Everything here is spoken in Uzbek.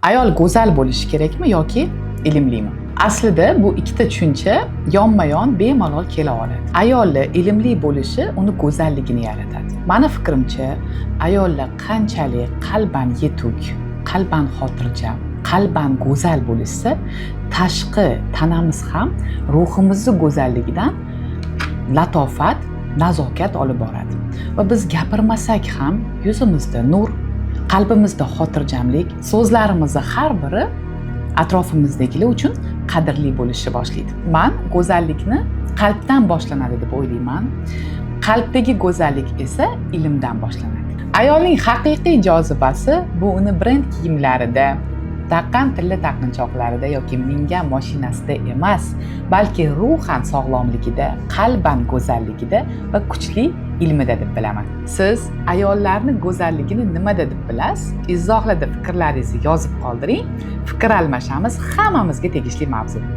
Ayol go'zal bo'lishi kerakmi yoki ilmlimi? Aslida bu ikkita tushuncha yonma-yon bemalol kela oladi. Ayolli ilmli bo'lishi uni go'zalligini yaratadi. Mani fikrimcha, ayollar qanchalik qalban yetuk, qalban xotirjam, qalban go'zal bo'lsa, tashqi tanamiz ham ruhimizning go'zalligidan latofat, nazokat olib boradi. Va biz gapirmasak ham yuzimizda nur, qalbimizda xotirjamlik, so'zlarimizning har biri atrofimizdagilar uchun qadrli bo'lishni boshlaydi. Men go'zallikni qalbdan boshlanadi deb o'ylayman. Qalbdagi go'zallik esa ilmdan boshlanadi. Ayolning haqiqiy jozibasi bu uni brend kiyimlarida, taqqan tilla taqinchoqlarida yoki mingan mashinasida emas, balki ruhan sog'lomligida, qalban go'zalligida va kuchli ilmida deb bilaman. Siz ayollarni go'zalligini nimada deb bilasiz? Izohlarda fikrlaringizni yozib qoldiring. Fikr almashamiz, hammamizga tegishli mavzu.